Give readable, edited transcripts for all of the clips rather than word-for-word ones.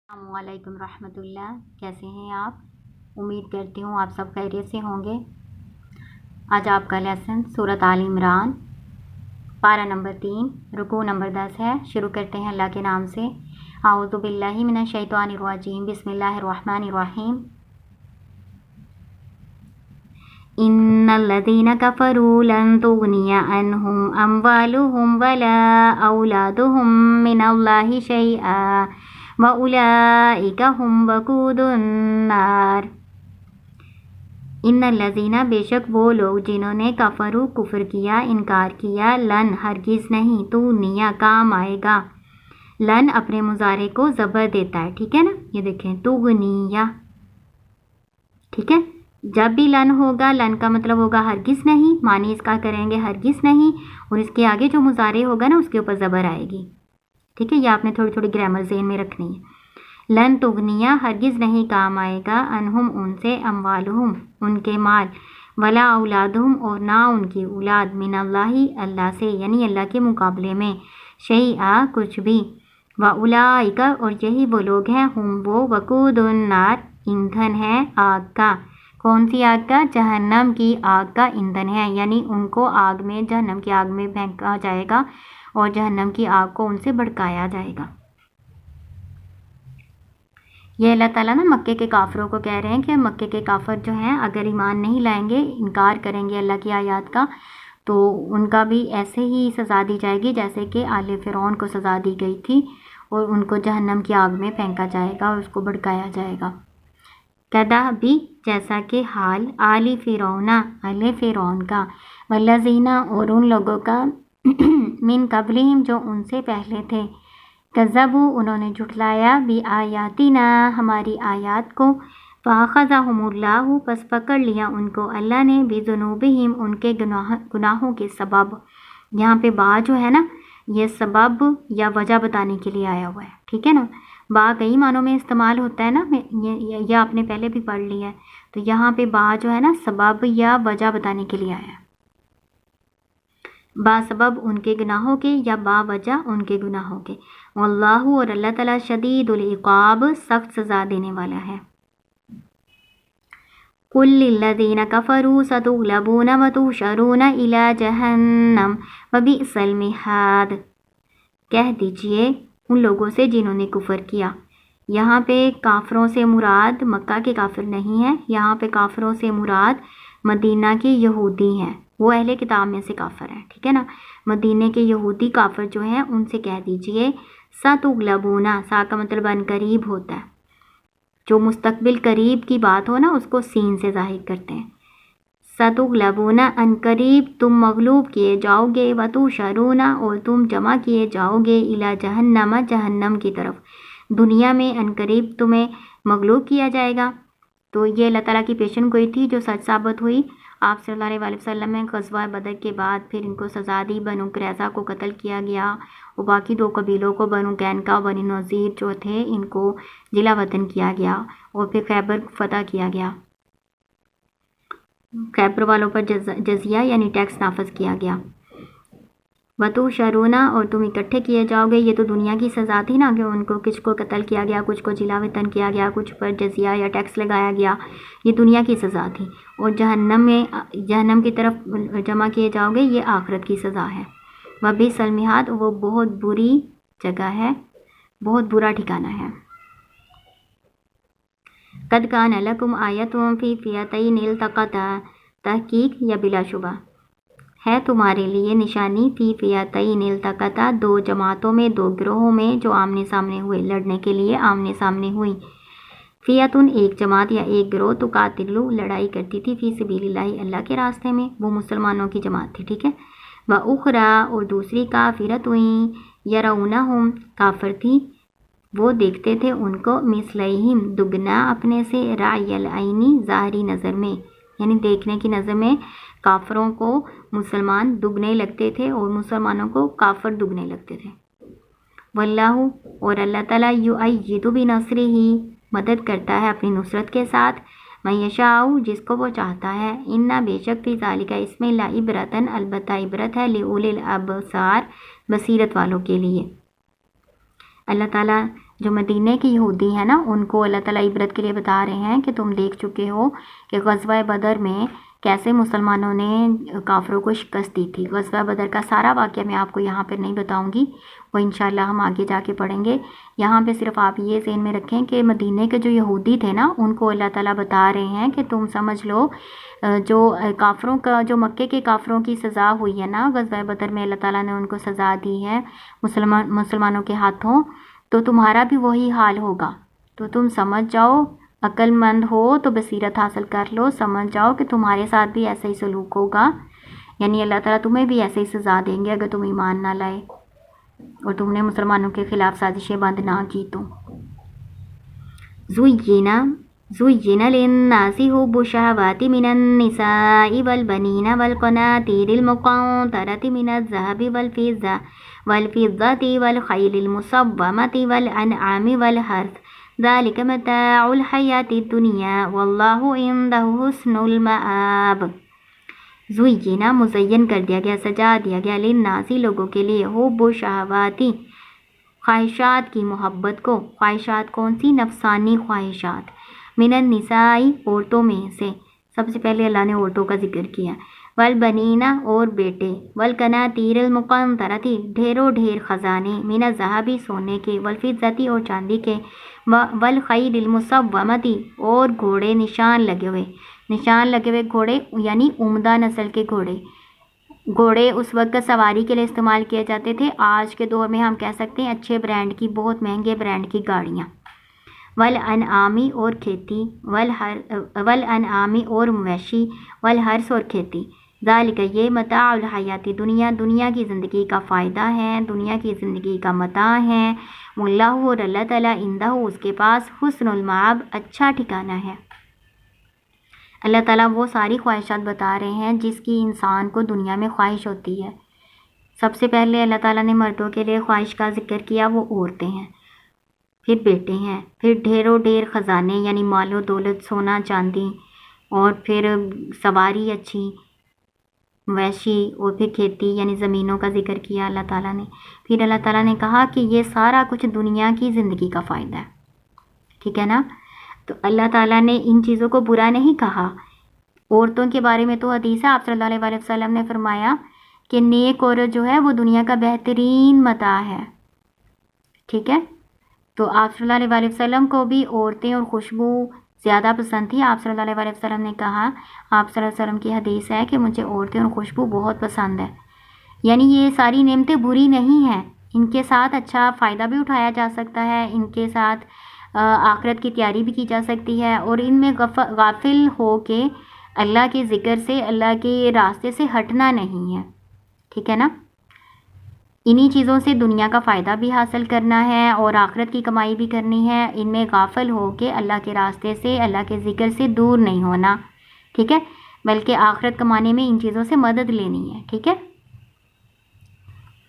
السلام علیکم ورحمۃ اللہ، کیسے ہیں آپ؟ امید کرتی ہوں آپ سب خیریت سے ہوں گے۔ آج آپ کا لیسن سورۃ آل عمران پارہ نمبر 3 رکوع نمبر 10 ہے۔ شروع کرتے ہیں اللہ کے نام سے۔ اعوذ باللہ من الشیطان الرجیم، بسم اللہ الرحمن الرحیم۔ ان الذین کفروا لن تغنی عنہم اموالہم ولا اولادہم من اللہ شیئا وَأُولَئِكَ هُمْ وَقُودُ النَّارِ۔ ان الذین، بے شک وہ لوگ جنہوں نے کفروا، کفر کیا، انکار کیا، لن ہرگز نہیں، تغنیہ کام آئے گا۔ لن اپنے مضارع کو زبر دیتا ہے، ٹھیک ہے نا، یہ دیکھیں تغنیہ، ٹھیک ہے۔ جب بھی لن ہوگا، لن کا مطلب ہوگا ہرگز نہیں، معنی اس کا کریں گے ہرگز نہیں، اور اس کے آگے جو مضارع ہوگا نا اس کے اوپر زبر آئے گی، ٹھیک ہے۔ یہ آپ نے تھوڑی تھوڑی گرامر ذہن میں رکھنی ہے۔ لن تغنیہ ہرگز نہیں کام آئے گا، انہم ان سے، اموالہم ان کے مال، ولا اولادہم اور نہ ان کی اولاد، من اللہ اللہ سے یعنی اللہ کے مقابلے میں، شیئا کچھ بھی، واولئک اور یہی وہ لوگ ہیں، ہم وہ، وقود النار ایندھن ہے آگ کا۔ کون سی آگ کا؟ جہنم کی آگ کا ایندھن ہے، یعنی ان کو آگ میں، جہنم کی آگ میں پھینکا جائے گا اور جہنم کی آگ کو ان سے بھڑکایا جائے گا۔ یہ اللہ تعالیٰ نا مکے کے کافروں کو کہہ رہے ہیں کہ مکے کے کافر جو ہیں اگر ایمان نہیں لائیں گے، انکار کریں گے اللہ کی آیات کا، تو ان کا بھی ایسے ہی سزا دی جائے گی جیسے کہ آل فرعون کو سزا دی گئی تھی، اور ان کو جہنم کی آگ میں پھینکا جائے گا اور اس کو بھڑکایا جائے گا۔ کدا بھی جیسا کہ حال آل فرعون کا، والذین اور ان لوگوں کا، من قبلہم جو ان سے پہلے تھے، کذبوا انہوں نے جھٹلایا، بآیاتنا ہماری آیات کو، فاخذہم اللہ پس پکڑ لیا ان کو اللہ نے، بذنوبہم ان کے گناہوں کے سبب۔ یہاں پہ با جو ہے نا یہ سبب یا وجہ بتانے کے لیے آیا ہوا ہے، ٹھیک ہے نا۔ با کئی معنوں میں استعمال ہوتا ہے نا، یہ آپ نے پہلے بھی پڑھ لیا ہے، تو یہاں پہ با جو ہے نا سبب یا وجہ بتانے کے لیے آیا ہے، با سبب ان کے گناہوں کے یا با وجہ ان کے گناہوں کے۔ واللہ اور اللہ تعالیٰ شدید العقاب سخت سزا دینے والا ہے۔ قل للذین کفروا ستغلبون وتحشرون الی جہنم وبئس المہاد، کہہ دیجئے ان لوگوں سے جنہوں نے کفر کیا۔ یہاں پہ کافروں سے مراد مکہ کے کافر نہیں ہیں، یہاں پہ کافروں سے مراد مدینہ کے یہودی ہیں، وہ اہل کتاب میں سے کافر ہیں، ٹھیک ہے نا۔ مدینہ کے یہودی کافر جو ہیں ان سے کہہ دیجئے، ستغلبون، سا کا مطلب ان قریب ہوتا ہے، جو مستقبل قریب کی بات ہو نا اس کو سین سے ظاہر کرتے ہیں۔ ستغلبون ان قریب تم مغلوب کیے جاؤ گے، وتحشرون اور تم جمع کیے جاؤ گے، الی جہنم جہنم کی طرف، دنیا میں ان قریب تمہیں مغلوب کیا جائے گا۔ تو یہ اللہ تعالیٰ کی پیشن گوئی تھی جو سچ ثابت ہوئی۔ آپ صلی اللہ علیہ وسلم میں غزوہ بدر کے بعد پھر ان کو سزا دی، بنو قریظہ کو قتل کیا گیا، اور باقی دو قبیلوں کو بنو قینقاع اور بنو نذیر جو تھے ان کو جلا وطن کیا گیا، اور پھر خیبر فتح کیا گیا، خیبر والوں پر جزیہ یعنی ٹیکس نافذ کیا گیا۔ وتحشرون اور تم اکٹھے کیے جاؤ گے، یہ تو دنیا کی سزا تھی نا کہ ان کو کچھ کو قتل کیا گیا، کچھ کو جلا وطن کیا گیا، کچھ پر جزیہ یا ٹیکس لگایا گیا، یہ دنیا کی سزا تھی، اور جہنم کی طرف جمع کیے جاؤ گے، یہ آخرت کی سزا ہے۔ وبئس المہاد، وہ بہت بری جگہ ہے، بہت برا ٹھکانہ ہے۔ قد کان لکم آیۃ فی فئتین التقطا، تحقیق یا بلا شبہ ہے تمہارے لیے نشانی، فی فئتین التقطا، دو جماعتوں میں، دو گروہوں میں جو آمنے سامنے ہوئے، لڑنے کے لیے آمنے سامنے ہوئی۔ فئتن ایک جماعت یا ایک گروہ، تقاتلو لڑائی کرتی تھی، فی سبیل اللہ اللہ کے راستے میں، وہ مسلمانوں کی جماعت تھی، ٹھیک ہے۔ وأخری اور دوسری کافرت ہوئیں، یرونہم کافر تھی، وہ دیکھتے تھے ان کو، مثلیہم دگنا اپنے سے، رأی العین ظاہری نظر میں، یعنی دیکھنے کی نظر میں کافروں کو مسلمان دگنے لگتے تھے اور مسلمانوں کو کافر دگنے لگتے تھے۔ واللہ اور اللہ تعالیٰ یؤید بنصرہ مدد کرتا ہے اپنی نصرت کے ساتھ، من یشاء جس کو وہ چاہتا ہے، ان بے شک فی ذالک اس میں لعبرۃ البتہ عبرت ہے، لأولی الابصار بصیرت والوں کے لیے۔ اللہ تعالیٰ جو مدینے کی یہودی ہیں نا، ان کو اللہ تعالیٰ عبرت کے لیے بتا رہے ہیں کہ تم دیکھ چکے ہو کہ غزوہ بدر میں کیسے مسلمانوں نے کافروں کو شکست دی تھی۔ غزوہ بدر کا سارا واقعہ میں آپ کو یہاں پر نہیں بتاؤں گی، وہ انشاءاللہ ہم آگے جا کے پڑھیں گے۔ یہاں پہ صرف آپ یہ ذہن میں رکھیں کہ مدینے کے جو یہودی تھے نا، ان کو اللہ تعالیٰ بتا رہے ہیں کہ تم سمجھ لو جو کافروں کا، جو مکے کے کافروں کی سزا ہوئی ہے نا غزوہ بدر میں، اللہ تعالیٰ نے ان کو سزا دی ہے مسلمانوں کے ہاتھوں، تو تمہارا بھی وہی حال ہوگا۔ تو تم سمجھ جاؤ، عقل مند ہو تو بصیرت حاصل کر لو، سمجھ جاؤ کہ تمہارے ساتھ بھی ایسا ہی سلوک ہوگا، یعنی اللہ تعالیٰ تمہیں بھی ایسے ہی سزا دیں گے اگر تم ایمان نہ لائے اور تم نے مسلمانوں کے خلاف سازشیں بند نہ کی تو۔ زُيِّنَ لِلنَّاسِ حُبُّ الشَّهَوَاتِ مِنَ النِّسَاءِ وَالْبَنِينَ وَالْقَنَاطِيرِ الْمُقَنطَرَةِ مِنَ الذَّهَبِ وَالْفِضَّةِ وَالْخَيْلِ الْمُسَوَّمَةِ وَالْأَنْعَامِ وَالْحَرْثِ ذَلِكَ مَتَاعُ الْحَيَاةِ الدُّنْيَا وَاللَّهُ عِندَهُ حُسْنُ الْمَآبِ۔ زُيِّنَ مزین کر دیا گیا، سجا دیا گیا، للناس لوگوں کے لیے، حب الشہواتی خواہشات کی محبت کو۔ خواہشات کون سی؟ نفسانی خواہشات۔ من النساء عورتوں میں سے، سب سے پہلے اللہ نے عورتوں کا ذکر کیا، والبنینا اور بیٹے، والقناطیر المقنطرۃ ڈھیروں ڈھیر خزانے، من الذھب سونے کے، والفضۃ اور چاندی کے، والخیل المسومۃ اور گھوڑے نشان لگے ہوئے گھوڑے یعنی عمدہ نسل کے گھوڑے۔ گھوڑے اس وقت سواری کے لیے استعمال کیے جاتے تھے، آج کے دور میں ہم کہہ سکتے ہیں اچھے برانڈ کی، بہت مہنگے برانڈ کی گاڑیاں۔ والانعامی اور کھیتی، والانعامی اور مویشی، والحرث اور کھیتی، ذالک یہ متاع الحیات دنیا، دنیا کی زندگی کا فائدہ ہے، دنیا کی زندگی کا متاع ہے، واللہ اور اللہ تعالیٰ عندہ اس کے پاس حسن المآب اچھا ٹھکانہ ہے۔ اللہ تعالیٰ وہ ساری خواہشات بتا رہے ہیں جس کی انسان کو دنیا میں خواہش ہوتی ہے۔ سب سے پہلے اللہ تعالیٰ نے مردوں کے لیے خواہش کا ذکر کیا، وہ عورتیں ہیں، پھر بیٹے ہیں، پھر ڈھیروں ڈھیر خزانے یعنی مال و دولت، سونا چاندی، اور پھر سواری اچھی، مویشی، اور پھر کھیتی یعنی زمینوں کا ذکر کیا اللہ تعالیٰ نے۔ پھر اللہ تعالیٰ نے کہا کہ یہ سارا کچھ دنیا کی زندگی کا فائدہ ہے، ٹھیک ہے نا؟ تو اللہ تعالیٰ نے ان چیزوں کو برا نہیں کہا۔ عورتوں کے بارے میں تو حدیث ہے، آپ صلی اللہ علیہ وسلم نے فرمایا کہ نیک عورت جو ہے وہ دنیا کا بہترین متاع ہے، ٹھیک ہے؟ تو آپ صلی اللہ علیہ وسلم کو بھی عورتیں اور خوشبو زیادہ پسند تھی۔ آپ صلی اللہ علیہ وسلم نے کہا، آپ صلی اللہ علیہ وسلم کی حدیث ہے کہ مجھے عورتیں اور خوشبو بہت پسند ہے، یعنی یہ ساری نعمتیں بری نہیں ہیں، ان کے ساتھ اچھا فائدہ بھی اٹھایا جا سکتا ہے، ان کے ساتھ آخرت کی تیاری بھی کی جا سکتی ہے، اور ان میں غافل ہو کے اللہ کے ذکر سے، اللہ کے راستے سے ہٹنا نہیں ہے، ٹھیک ہے نا؟ انہی چیزوں سے دنیا کا فائدہ بھی حاصل کرنا ہے اور آخرت کی کمائی بھی کرنی ہے، ان میں غافل ہو کے اللہ کے راستے سے، اللہ کے ذکر سے دور نہیں ہونا، ٹھیک ہے؟ بلکہ آخرت کمانے میں ان چیزوں سے مدد لینی ہے، ٹھیک ہے؟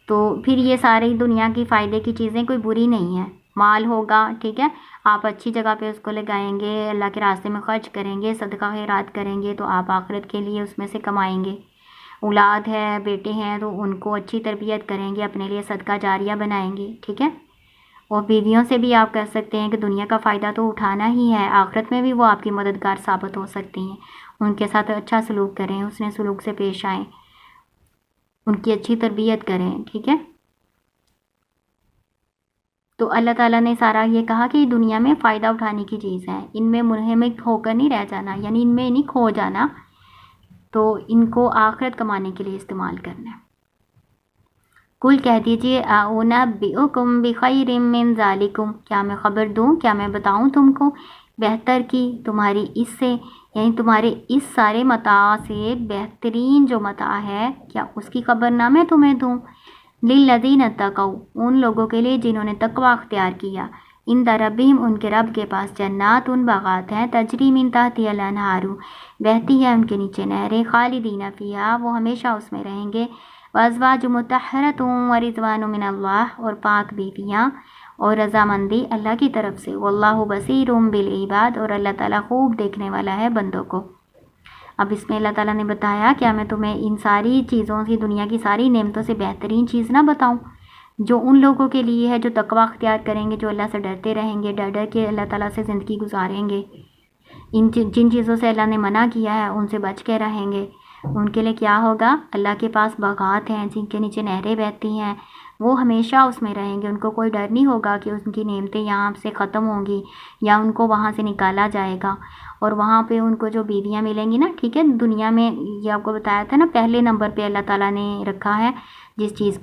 تو پھر یہ ساری دنیا کی فائدے کی چیزیں کوئی بری نہیں ہیں۔ مال ہوگا، ٹھیک ہے، آپ اچھی جگہ پہ اس کو لگائیں گے، اللہ کے راستے میں خرچ کریں گے، صدقہ خیرات کریں گے تو آپ آخرت کے لیے اس میں سے کمائیں گے۔ اولاد ہے، بیٹے ہیں، تو ان کو اچھی تربیت کریں گے، اپنے لیے صدقہ جاریہ بنائیں گے، ٹھیک ہے؟ اور بیویوں سے بھی آپ کہہ سکتے ہیں کہ دنیا کا فائدہ تو اٹھانا ہی ہے، آخرت میں بھی وہ آپ کی مددگار ثابت ہو سکتی ہیں، ان کے ساتھ اچھا سلوک کریں، حسن سلوک سے پیش آئیں، ان کی اچھی تربیت کریں، ٹھیک ہے؟ تو اللہ تعالیٰ نے سارا یہ کہا کہ دنیا میں فائدہ اٹھانے کی چیز ہے، ان میں منہمک ہو کر نہیں رہ جانا، یعنی ان میں نہیں کھو جانا، تو ان کو آخرت کمانے کے لیے استعمال کرنا ہے۔ کل کہہ دیجئے اُنبئکم بخیر من ذالکم، کیا میں خبر دوں، کیا میں بتاؤں تم کو بہتر کی تمہاری اس سے، یعنی تمہارے اس سارے متاع سے بہترین جو متاع ہے، کیا اس کی خبر نہ میں تمہیں دوں؟ للذین اتقوا، ان لوگوں کے لیے جنہوں نے تقوی اختیار کیا، عند ربہم، ان کے رب کے پاس، جنات، ان باغات ہیں، تجری من تحتہا الانہار، بہتی ہے ان کے نیچے نہریں، خالدین فیہا، وہ ہمیشہ اس میں رہیں گے، وازواج مطہرۃ ورضوان من اللہ، اور پاک بیویاں اور رضامندی اللہ کی طرف سے، واللہ بصیر بالعباد، اور اللہ تعالیٰ خوب دیکھنے والا ہے بندوں کو۔ اب اس میں اللہ تعالیٰ نے بتایا کیا میں تمہیں ان ساری چیزوں کی، دنیا کی ساری نعمتوں سے بہترین چیز نہ بتاؤں؟ جو ان لوگوں کے لیے ہے جو تقوی اختیار کریں گے، جو اللہ سے ڈرتے رہیں گے، ڈر ڈر کے اللہ تعالیٰ سے زندگی گزاریں گے، جن چیزوں سے اللہ نے منع کیا ہے ان سے بچ کے رہیں گے، ان کے لیے کیا ہوگا؟ اللہ کے پاس باغات ہیں جن کے نیچے نہریں بہتی ہیں، وہ ہمیشہ اس میں رہیں گے، ان کو کوئی ڈر نہیں ہوگا کہ ان کی نعمتیں یہاں سے ختم ہوں گی یا ان کو وہاں سے نکالا جائے گا۔ اور وہاں پہ ان کو جو بیویاں ملیں گی نا، ٹھیک ہے، دنیا میں یہ آپ کو بتایا تھا نا، پہلے نمبر پہ اللہ تعالیٰ نے رکھا ہے جس چیز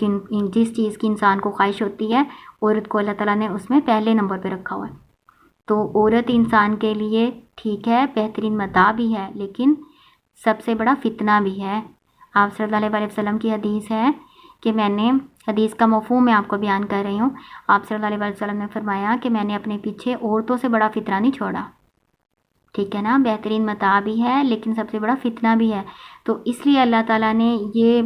کی انسان کو خواہش ہوتی ہے، عورت کو اللہ تعالیٰ نے اس میں پہلے نمبر پہ رکھا ہوا ہے۔ تو عورت انسان کے لیے ٹھیک ہے بہترین متاع بھی ہے، لیکن سب سے بڑا فتنہ بھی ہے۔ آپ صلی اللہ علیہ وسلم کی حدیث ہے کہ میں نے، حدیث کا مفہوم میں آپ کو بیان کر رہی ہوں، آپ صلی اللہ علیہ وسلم نے فرمایا کہ میں نے اپنے پیچھے عورتوں سے بڑا فتنہ نہیں چھوڑا، ٹھیک ہے نا، بہترین متاع بھی ہے لیکن سب سے بڑا فتنہ بھی ہے۔ تو اس لیے اللہ تعالیٰ نے یہ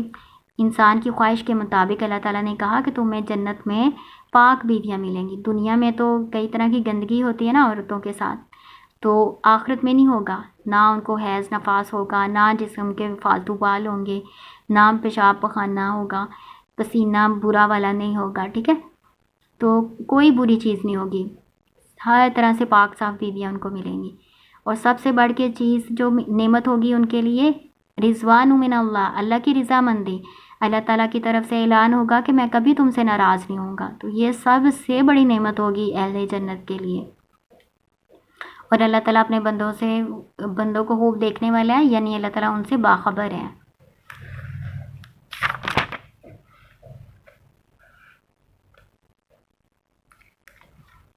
انسان کی خواہش کے مطابق اللہ تعالیٰ نے کہا کہ تمہیں جنت میں پاک بیویاں ملیں گی۔ دنیا میں تو کئی طرح کی گندگی ہوتی ہے نا عورتوں کے ساتھ، تو آخرت میں نہیں ہوگا، نہ ان کو حیض نفاس ہوگا، نہ جسم کے فالتو بال ہوں گے، نہ پیشاب پخانہ ہوگا، پسینہ برا والا نہیں ہوگا، ٹھیک ہے، تو کوئی بری چیز نہیں ہوگی، ہر طرح سے پاک صاف بیویاں ان کو ملیں گی۔ اور سب سے بڑھ کے چیز جو نعمت ہوگی ان کے لیے، رضوان من اللہ، اللہ کی رضا مندی، اللہ تعالیٰ کی طرف سے اعلان ہوگا کہ میں کبھی تم سے ناراض نہیں ہوں گا۔ تو یہ سب سے بڑی نعمت ہوگی اہل جنت کے لیے۔ اور اللہ تعالیٰ اپنے بندوں کو خوب دیکھنے والا ہے، یعنی اللہ تعالیٰ ان سے باخبر ہے۔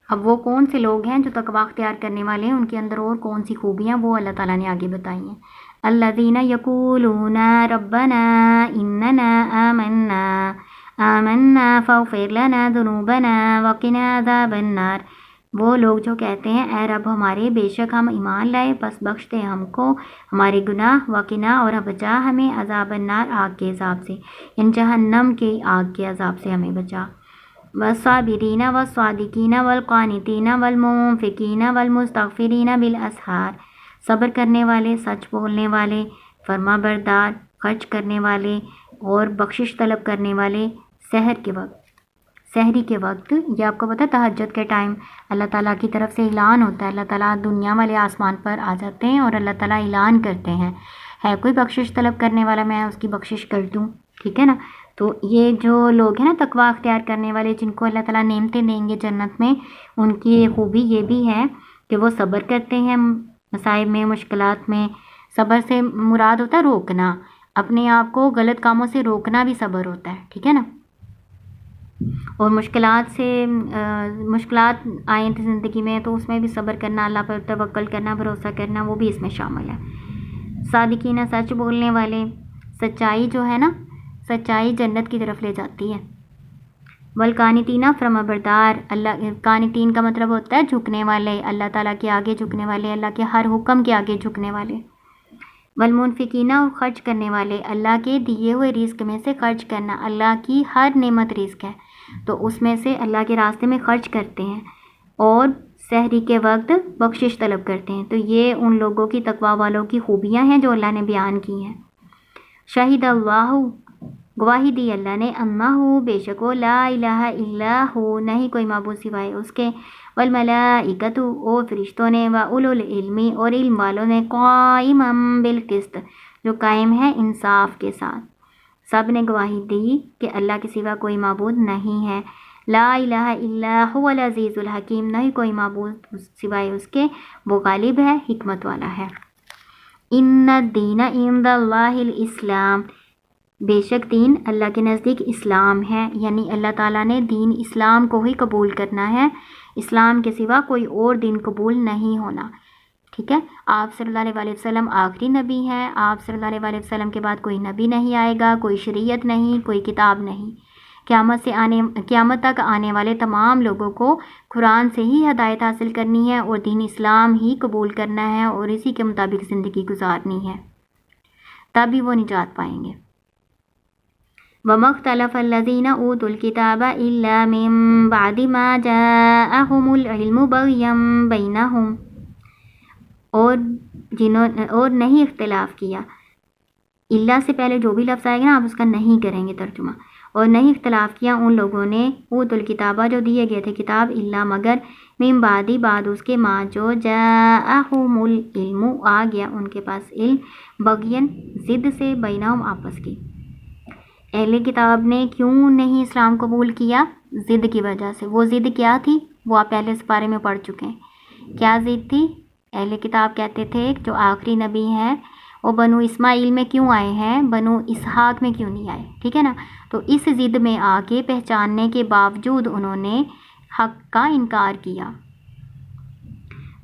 اب وہ کون سے لوگ ہیں جو تقوی اختیار کرنے والے ہیں، ان کے اندر اور کون سی خوبیاں وہ اللہ تعالیٰ نے آگے بتائی ہیں۔ الذین یقولون ربنا اننا آمنا فاغفر لنا ذنوبنا وقنا عذاب النار، وہ لوگ جو کہتے ہیں اے رب ہمارے، بے شک ہم ایمان لائے، بس بخش دے ہم کو ہمارے گناہ، وقنا اور بچا ہمیں عذاب النار، آگ کے عذاب سے، ان جہنم کے آگ کے عذاب سے ہمیں بچا۔ والصابرین والصادقین والقانتین والمنفقین والمستغفرین بالاسحار، صبر کرنے والے، سچ بولنے والے، فرما بردار، خرچ کرنے والے اور بخشش طلب کرنے والے سحری کے وقت، یہ آپ کو پتہ ہے تہجد کے ٹائم اللہ تعالیٰ کی طرف سے اعلان ہوتا ہے، اللہ تعالیٰ دنیا والے آسمان پر آ جاتے ہیں اور اللہ تعالیٰ اعلان کرتے ہیں ہے کوئی بخشش طلب کرنے والا، میں اس کی بخشش کر دوں، ٹھیک ہے نا۔ تو یہ جو لوگ ہیں نا تقوی اختیار کرنے والے، جن کو اللہ تعالیٰ نعمتیں دیں گے جنت میں، ان کی خوبی یہ بھی ہے کہ وہ صبر کرتے ہیں مصائب میں، مشکلات میں۔ صبر سے مراد ہوتا ہے روکنا، اپنے آپ کو غلط کاموں سے روکنا بھی صبر ہوتا ہے، ٹھیک ہے نا۔ اور مشکلات آئیں زندگی میں تو اس میں بھی صبر کرنا، اللہ پر توکل کرنا، بھروسہ کرنا، وہ بھی اس میں شامل ہے۔ صادقین، سچ بولنے والے، سچائی جو ہے نا، سچائی جنت کی طرف لے جاتی ہے۔ والقانتین، فرما بردار، قانتین کا مطلب ہوتا ہے جھکنے والے، اللہ تعالیٰ کے آگے جھکنے والے، اللہ کے ہر حکم کے آگے جھکنے والے۔ والمنفقین، اور خرچ کرنے والے، اللہ کے دیے ہوئے رزق میں سے خرچ کرنا، اللہ کی ہر نعمت رزق ہے تو اس میں سے اللہ کے راستے میں خرچ کرتے ہیں، اور سحری کے وقت بخشش طلب کرتے ہیں۔ تو یہ ان لوگوں کی، تقوی والوں کی خوبیاں ہیں جو اللہ نے بیان کی ہیں۔ شہید اللہ، گواہی دی اللہ نے، انہ، بے شک وہ، لا الہ الا ہو، نہیں کوئی معبود سوائے اس کے، والملائکۃ، اور فرشتوں نے، واولو العلم، اور علم والوں نے، قائما بالقسط، جو قائم ہے انصاف کے ساتھ۔ سب نے گواہی دی کہ اللہ کے سوا کوئی معبود نہیں ہے، لا الہ الا هو العزیز الحکیم، نہیں کوئی معبود سوائے اس کے، وہ غالب ہے، حکمت والا ہے۔ ان الدین عند اللہ الاسلام، بے شک دین اللہ کے نزدیک اسلام ہے، یعنی اللہ تعالیٰ نے دین اسلام کو ہی قبول کرنا ہے، اسلام کے سوا کوئی اور دین قبول نہیں ہونا، ٹھیک ہے۔ آپ صلی اللہ علیہ وسلم آخری نبی ہیں، آپ صلی اللہ علیہ وسلم کے بعد کوئی نبی نہیں آئے گا، کوئی شریعت نہیں، کوئی کتاب نہیں۔ قیامت تک آنے والے تمام لوگوں کو قرآن سے ہی ہدایت حاصل کرنی ہے اور دین اسلام ہی قبول کرنا ہے اور اسی کے مطابق زندگی گزارنی ہے، تبھی وہ نجات پائیں گے۔ وَمَا اخْتَلَفَ الَّذِينَ أُوتُوا الْكِتَابَ إِلَّا مِن بَعْدِ مَا جَاءَهُمُ الْعِلْمُ بَغْيًا بَيْنَهُمْ، اور نہیں اختلاف کیا، اللہ سے پہلے جو بھی لفظ آئے گا نا آپ اس کا نہیں کریں گے ترجمہ، اور نہیں اختلاف کیا ان لوگوں نے اوت الکتابہ جو دیے گئے تھے کتاب الا مگر من بعدی بعد اس کے ماں جو جاءہم العلم آ گیا ان کے پاس علم بغین ضد سے بینہم آپس کی. اہل کتاب نے کیوں نہیں اسلام قبول کیا؟ ضد کی وجہ سے. وہ ضد کیا تھی وہ آپ پہلے اس بارے میں پڑھ چکے ہیں. کیا ضد تھی؟ اہل کتاب کہتے تھے جو آخری نبی ہے وہ بنو اسماعیل میں کیوں آئے ہیں، بنو اسحاق میں کیوں نہیں آئے، ٹھیک ہے نا. تو اس ضد میں آ کے پہچاننے کے باوجود انہوں نے حق کا انکار کیا.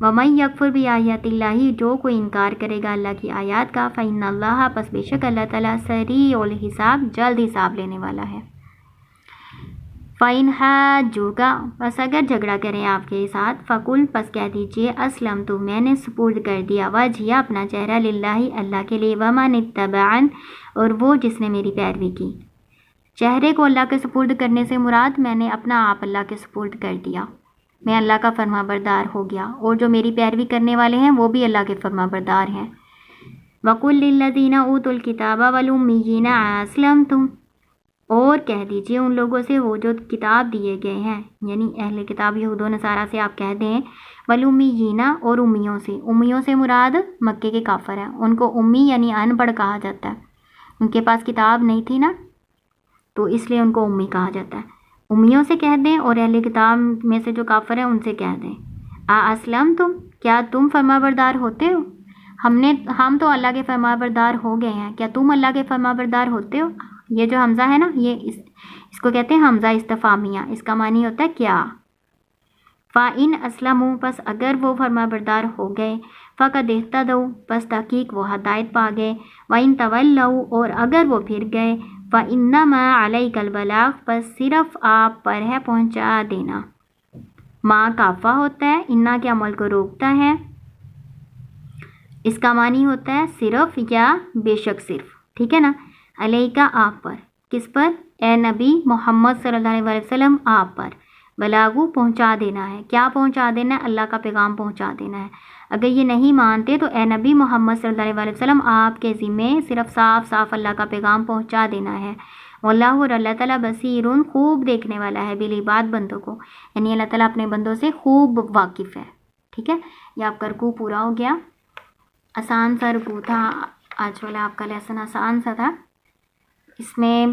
وَمَن يَكْفُرْ بِآيَاتِ اللَّهِ جو کوئی انکار کرے گا اللہ کی آیات کا فَإِنَّ اللَّهَ پس بے شک اللہ تعالیٰ سریع الحساب جلد حساب لینے والا ہے. فَإِنْ حَاجُّوكَ پس اگر جھگڑا کریں آپ کے ساتھ فَقُلْ پس کہہ دیجئے اسلمت میں نے سپرد کر دیا وجہیہ اپنا چہرہ للہ اللہ کے لیے وَمَنِ اتَّبَعَنِ اور وہ جس نے میری پیروی کی. چہرے کو اللہ کے سپرد کرنے سے مراد میں نے اپنا آپ اللہ کے سپرد کر دیا، میں اللہ کا فرما بردار ہو گیا، اور جو میری پیروی کرنے والے ہیں وہ بھی اللہ کے فرما بردار ہیں. وَقُلْ لِلَّذِينَ أُوتُوا الْكِتَابَ وَالْأُمِّيِّينَ أَسْلَمْتُمْ اور کہہ دیجئے ان لوگوں سے وہ جو کتاب دیے گئے ہیں یعنی اہل کتاب یہود و نصارہ سے آپ کہہ دیں وَالْأُمِّيِّينَ اور امیوں سے مراد مکے کے کافر ہیں. ان کو امی یعنی ان پڑھ کہا جاتا ہے، ان کے پاس کتاب نہیں تھی نا تو اس لیے ان کو امی کہا جاتا ہے. امیوں سے کہہ دیں اور اہل کتاب میں سے جو کافر ہیں ان سے کہہ دیں اسلم تم کیا تم فرما بردار ہوتے ہو؟ ہم تو اللہ کے فرما بردار ہو گئے ہیں، کیا تم اللہ کے فرما بردار ہوتے ہو؟ یہ جو حمزہ ہے نا یہ اس کو کہتے ہیں حمزہ استفہامیہ، اس کا معنی ہوتا ہے کیا. فَإِنْ أَسْلَمُوا پس اگر وہ فرما بردار ہو گئے فَقَدِ اهْتَدَوْا پس تحقیق وہ ہدایت پا گئے. وَإِنْ تَوَلَّوْا اور اگر وہ پھر گئے فَإِنَّمَا عَلَيْكَ الْبَلَاغُ پس صرف آپ پر ہے پہنچا دینا. ماں کافہ ہوتا ہے، انا کے عمل کو روکتا ہے، اس کا معنی ہوتا ہے صرف یا بے شک صرف، ٹھیک ہے نا. علیکہ آپ پر، کس پر؟ اے نبی محمد صلی اللہ علیہ وسلم آپ پر. بلاغو پہنچا دینا ہے. کیا پہنچا دینا ہے؟ اللہ کا پیغام پہنچا دینا ہے. اگر یہ نہیں مانتے تو اے نبی محمد صلی اللہ علیہ وسلم آپ کے ذمے صرف صاف صاف اللہ کا پیغام پہنچا دینا ہے. واللہ اور اللہ تعالیٰ بصیرٌ خوب دیکھنے والا ہے بالعباد بندوں کو، یعنی اللہ تعالیٰ اپنے بندوں سے خوب واقف ہے. ٹھیک ہے، یہ آپ کا رکوع پورا ہو گیا. آسان سا رکوع تھا آج والا، آپ کا لیسن آسان سا تھا. اس میں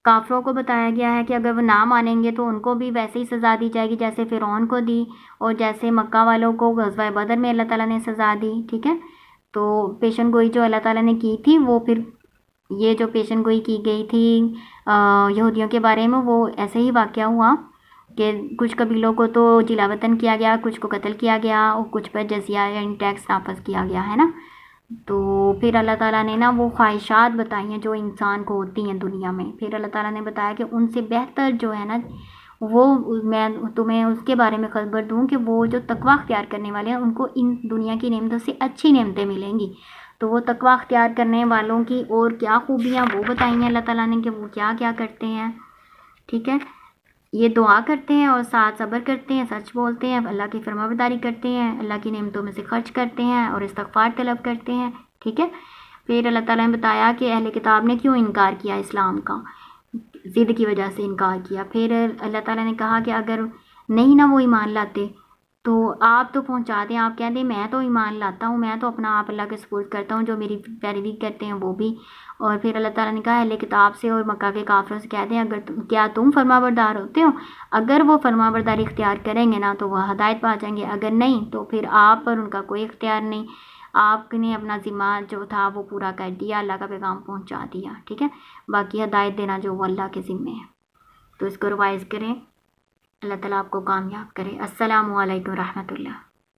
کافروں کو بتایا گیا ہے کہ اگر وہ نہ مانیں گے تو ان کو بھی ویسے ہی سزا دی جائے گی جیسے فرعون کو دی، اور جیسے مکہ والوں کو غزوہ بدر میں اللہ تعالیٰ نے سزا دی. ٹھیک ہے، تو پیشن گوئی جو اللہ تعالیٰ نے کی تھی وہ پھر یہ جو پیشن گوئی کی گئی تھی یہودیوں کے بارے میں وہ ایسے ہی واقعہ ہوا کہ کچھ قبیلوں کو تو جلا وطن کیا گیا، کچھ کو قتل کیا گیا، اور کچھ پر جزیہ یعنی ٹیکس نافذ کیا گیا ہے نا. تو پھر اللہ تعالیٰ نے نا وہ خواہشات بتائی ہیں جو انسان کو ہوتی ہیں دنیا میں. پھر اللہ تعالیٰ نے بتایا کہ ان سے بہتر جو ہے نا وہ میں تمہیں اس کے بارے میں خبر دوں کہ وہ جو تقوی اختیار کرنے والے ہیں ان کو ان دنیا کی نعمتوں سے اچھی نعمتیں ملیں گی. تو وہ تقوی اختیار کرنے والوں کی اور کیا خوبیاں وہ بتائی ہیں اللہ تعالیٰ نے کہ وہ کیا کیا کرتے ہیں. ٹھیک ہے، یہ دعا کرتے ہیں اور ساتھ صبر کرتے ہیں، سچ بولتے ہیں، اللہ کی فرما برداری کرتے ہیں، اللہ کی نعمتوں میں سے خرچ کرتے ہیں اور استغفار طلب کرتے ہیں. ٹھیک ہے، پھر اللہ تعالیٰ نے بتایا کہ اہل کتاب نے کیوں انکار کیا اسلام کا، ضد کی وجہ سے انکار کیا. پھر اللہ تعالیٰ نے کہا کہ اگر نہیں نا وہ ایمان لاتے تو آپ تو پہنچا دیں، آپ کہہ دیں میں تو ایمان لاتا ہوں، میں تو اپنا آپ اللہ کے سپرد کرتا ہوں، جو میری پیروی کرتے ہیں وہ بھی. اور پھر اللہ تعالیٰ نے کہا اہل کتاب سے اور مکہ کے کافروں سے کہہ دیں اگر کیا تم فرما بردار ہوتے ہو؟ اگر وہ فرما برداری اختیار کریں گے نا تو وہ ہدایت پا جائیں گے، اگر نہیں تو پھر آپ پر ان کا کوئی اختیار نہیں. آپ نے اپنا ذمہ جو تھا وہ پورا کر دیا، اللہ کا پیغام پہنچا دیا. ٹھیک ہے، باقی ہدایت دینا جو وہ اللہ کے ذمے ہے. تو اس کو ریوائز کریں، اللہ تعالیٰ آپ کو کامیاب کرے. السلام علیکم و رحمۃ اللہ.